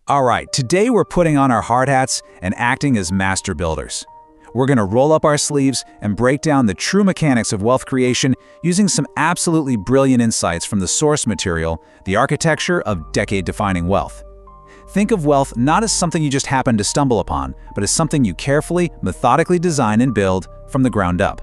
All right, today we're putting on our hard hats and acting as master builders. We're going to roll up our sleeves and break down the true mechanics of wealth creation using some absolutely brilliant insights from the source material, The Architecture of Decade-Defining Wealth. Think of wealth not as something you just happen to stumble upon, but as something you carefully, methodically design and build from the ground up.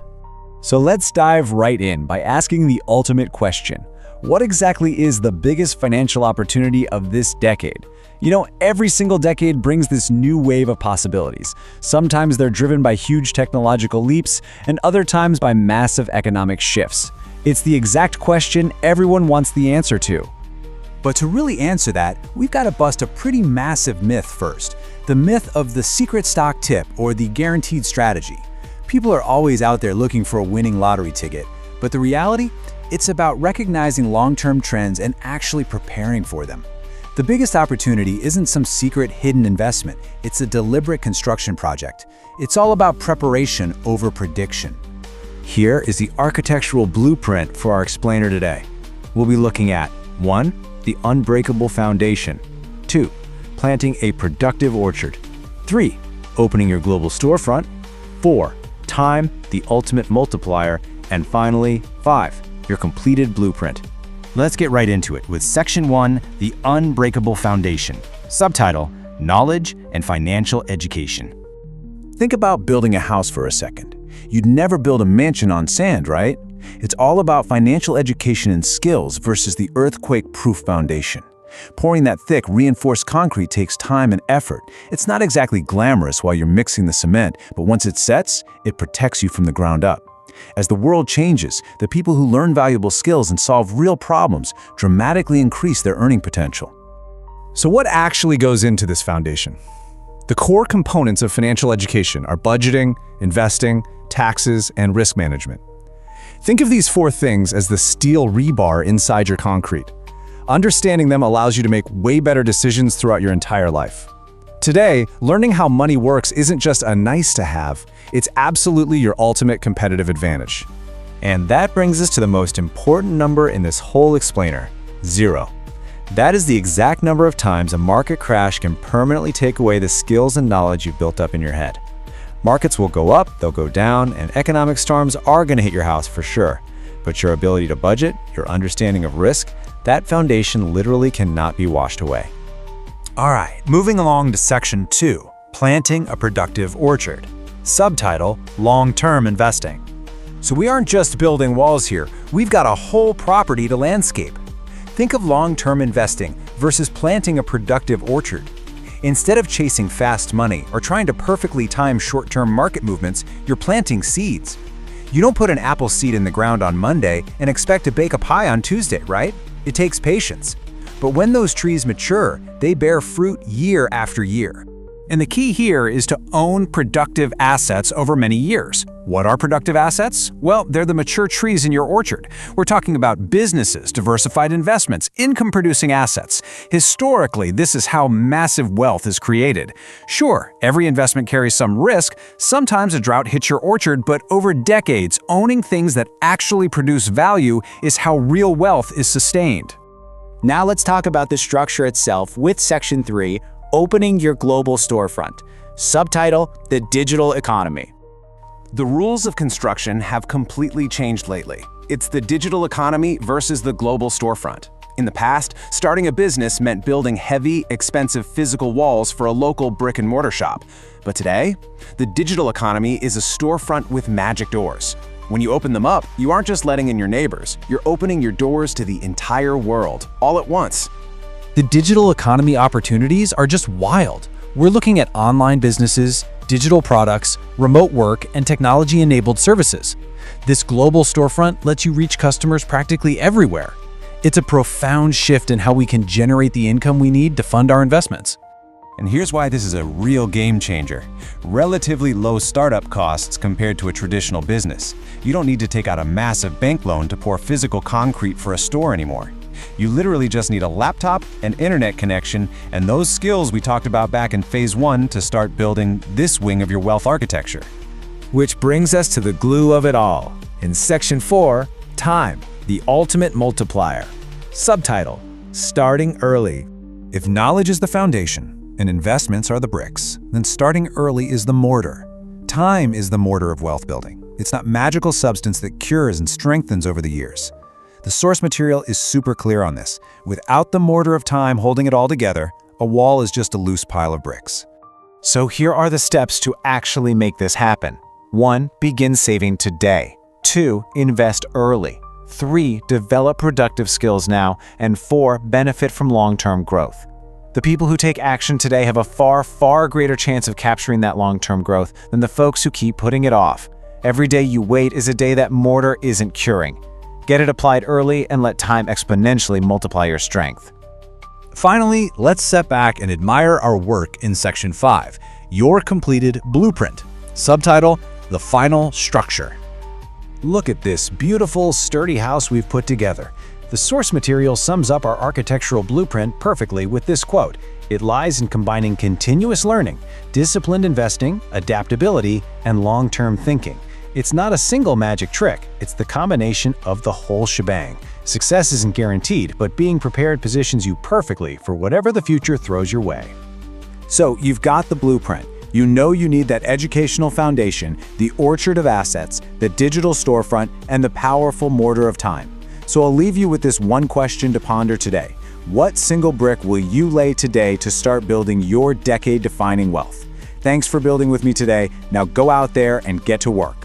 So let's dive right in by asking the ultimate question. What exactly is the biggest financial opportunity of this decade? You know, every single decade brings this new wave of possibilities. Sometimes they're driven by huge technological leaps, and other times by massive economic shifts. It's the exact question everyone wants the answer to. But to really answer that, we've got to bust a pretty massive myth first. The myth of the secret stock tip or the guaranteed strategy. People are always out there looking for a winning lottery ticket, but the reality? It's about recognizing long-term trends and actually preparing for them. The biggest opportunity isn't some secret hidden investment, it's a deliberate construction project. It's all about preparation over prediction. Here is the architectural blueprint for our explainer today. We'll be looking at 1. The unbreakable foundation. 2. Planting a productive orchard. 3. Opening your global storefront. 4. Time, the ultimate multiplier. And finally, 5. Your completed blueprint. Let's get right into it with Section 1, The Unbreakable Foundation. Subtitle, Knowledge and Financial Education. Think about building a house for a second. You'd never build a mansion on sand, right? It's all about financial education and skills versus the earthquake-proof foundation. Pouring that thick, reinforced concrete takes time and effort. It's not exactly glamorous while you're mixing the cement, but once it sets, it protects you from the ground up. As the world changes, the people who learn valuable skills and solve real problems dramatically increase their earning potential. So what actually goes into this foundation? The core components of financial education are budgeting, investing, taxes, and risk management. Think of these 4 things as the steel rebar inside your concrete. Understanding them allows you to make way better decisions throughout your entire life. Today, learning how money works isn't just a nice-to-have, it's absolutely your ultimate competitive advantage. And that brings us to the most important number in this whole explainer, 0. That is the exact number of times a market crash can permanently take away the skills and knowledge you've built up in your head. Markets will go up, they'll go down, and economic storms are going to hit your house for sure. But your ability to budget, your understanding of risk, that foundation literally cannot be washed away. All right, moving along to Section 2, Planting a Productive Orchard. Subtitle, Long-Term Investing. So we aren't just building walls here, we've got a whole property to landscape. Think of long-term investing versus planting a productive orchard. Instead of chasing fast money or trying to perfectly time short-term market movements, you're planting seeds. You don't put an apple seed in the ground on Monday and expect to bake a pie on Tuesday, right? It takes patience. But when those trees mature, they bear fruit year after year. And the key here is to own productive assets over many years. What are productive assets? Well, they're the mature trees in your orchard. We're talking about businesses, diversified investments, income-producing assets. Historically, this is how massive wealth is created. Sure, every investment carries some risk. Sometimes a drought hits your orchard, but over decades, owning things that actually produce value is how real wealth is sustained. Now let's talk about the structure itself with Section 3, Opening Your Global Storefront. Subtitle, The Digital Economy. The rules of construction have completely changed lately. It's the digital economy versus the global storefront. In the past, starting a business meant building heavy, expensive physical walls for a local brick-and-mortar shop. But today, the digital economy is a storefront with magic doors. When you open them up, you aren't just letting in your neighbors, you're opening your doors to the entire world, all at once. The digital economy opportunities are just wild. We're looking at online businesses, digital products, remote work, and technology-enabled services. This global storefront lets you reach customers practically everywhere. It's a profound shift in how we can generate the income we need to fund our investments. And here's why this is a real game changer. Relatively low startup costs compared to a traditional business. You don't need to take out a massive bank loan to pour physical concrete for a store anymore. You literally just need a laptop, an internet connection, and those skills we talked about back in Phase 1 to start building this wing of your wealth architecture. Which brings us to the glue of it all. In Section 4, Time, the Ultimate Multiplier. Subtitle, Starting Early. If knowledge is the foundation and investments are the bricks, then starting early is the mortar. Time is the mortar of wealth building. It's not magical substance that cures and strengthens over the years. The source material is super clear on this. Without the mortar of time holding it all together, a wall is just a loose pile of bricks. So here are the steps to actually make this happen. 1. Begin saving today. 2. Invest early. 3. Develop productive skills now. And 4. Benefit from long-term growth. The people who take action today have a far, far greater chance of capturing that long-term growth than the folks who keep putting it off. Every day you wait is a day that mortar isn't curing. Get it applied early and let time exponentially multiply your strength. Finally, let's step back and admire our work in Section 5, Your Completed Blueprint. Subtitle, The Final Structure. Look at this beautiful, sturdy house we've put together. The source material sums up our architectural blueprint perfectly with this quote. It lies in combining continuous learning, disciplined investing, adaptability, and long-term thinking. It's not a single magic trick, it's the combination of the whole shebang. Success isn't guaranteed, but being prepared positions you perfectly for whatever the future throws your way. So you've got the blueprint. You know you need that educational foundation, the orchard of assets, the digital storefront, and the powerful mortar of time. So I'll leave you with this one question to ponder today. What single brick will you lay today to start building your decade-defining wealth? Thanks for building with me today. Now go out there and get to work.